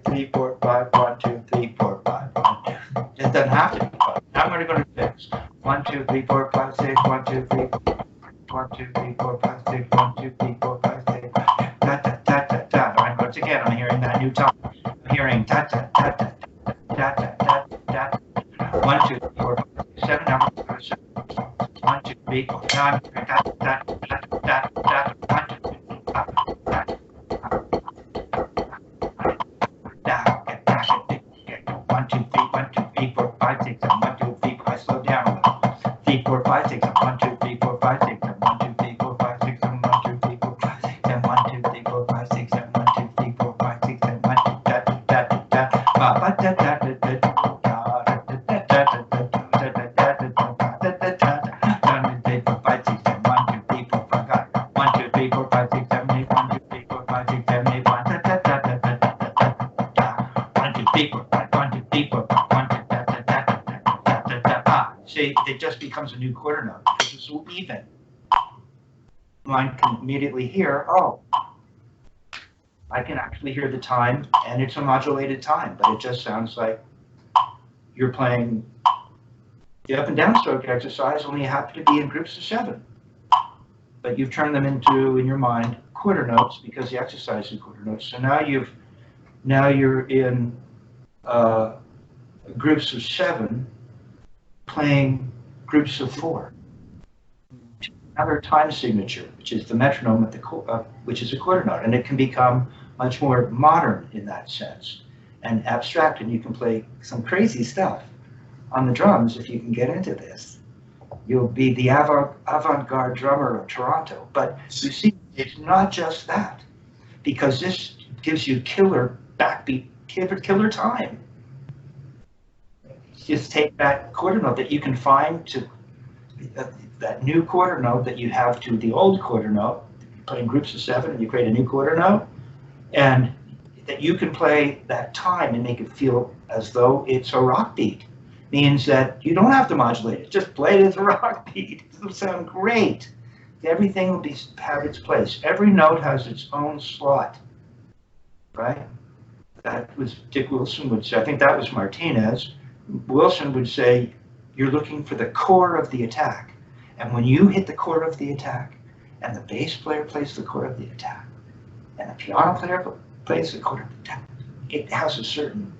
3, 4, 5, 1, 2, 3, 4, 5, 1, 2. It doesn't have to be 5. Now I'm going to go to 6. 1, 2, 3, 4, 5, 6, 1, 2, 3, 1, 2, 3, 4, 5, 6, 1, 2, 3, 4, 5, 6. Da, da, da, da, da. And once again, I'm hearing that new tone. I'm hearing da, da, da, da, da, da, da, da. 1, 2, 3, 4, 5, 6, 7. Now I'm going to 7. 1, 2, 3, 4. Now I'm hearing da, da, da, da, da, 1, 2, 3, 4, 5, 6, 1, 2, 3, 1, 2, 3, 4, 5, 6, 7, 1, 2, 3, 4. I slow down a little. 3, 4, 5, 6, 7, 1, 2, 3, 4, 5, 6, 7, 1, 2, 3, 4, 5, 6, 7, 1, 2, 3, 4, 5, 6, 7, 1, 2, 3, 4, 5, 6, 7, 1, 2, 3, 4, 5, 6, 7, 1, 2, da, da, da, da, da, da, da, da, da, da. See, it just becomes a new quarter note because it's so even. Mind can immediately hear, oh, I can actually hear the time, and it's a modulated time, but it just sounds like you're playing the up and down stroke exercise, only you happen to be in groups of 7. But you've turned them into, in your mind, quarter notes because the exercise is quarter notes. So now you're in groups of 7 playing groups of 4. Another time signature, which is the metronome at the which is a quarter note, and it can become much more modern in that sense and abstract, and you can play some crazy stuff on the drums if you can get into this. You'll be the avant-garde drummer of Toronto. But you see, it's not just that, because this gives you killer backbeat, killer time. Just take that quarter note that you can find to that new quarter note that you have to the old quarter note, playing groups of 7, and you create a new quarter note, and that you can play that time and make it feel as though it's a rock beat. Means that you don't have to modulate it, just play it as a rock beat. It'll sound great. Everything will have its place. Every note has its own slot, right? That was Dick Wilson would say. I think that was Martinez. Wilson would say, you're looking for the core of the attack. And when you hit the core of the attack, and the bass player plays the core of the attack, and the piano player plays the core of the attack, it has a certain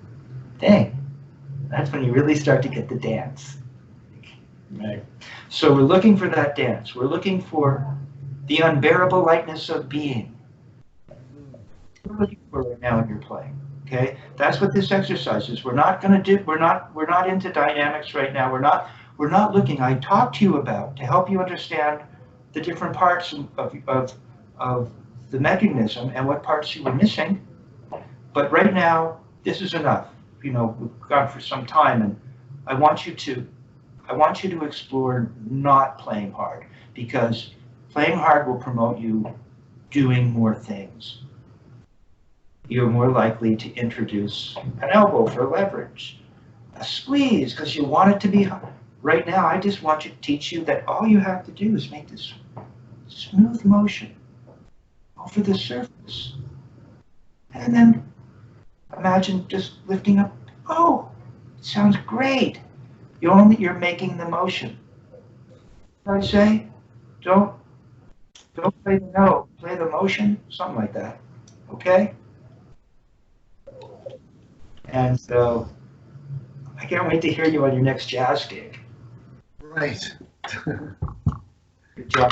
thing. That's when you really start to get the dance. Right. So we're looking for that dance. We're looking for the unbearable lightness of being. We're looking for right now in your playing. Okay, that's what this exercise is. We're not going to do. We're not into dynamics right now. We're not looking. I talked to you about to help you understand the different parts of the mechanism and what parts you were missing. But right now, this is enough. You know, we've gone for some time, and I want you to explore not playing hard, because playing hard will promote you doing more things. You're more likely to introduce an elbow for leverage, a squeeze because you want it to be hard. Right now, I just want to teach you that all you have to do is make this smooth motion over the surface, and then imagine just lifting up. Oh, it sounds great. You're making the motion. I say, don't play the note, play the motion, something like that. Okay? And so I can't wait to hear you on your next jazz gig. Right. Good job.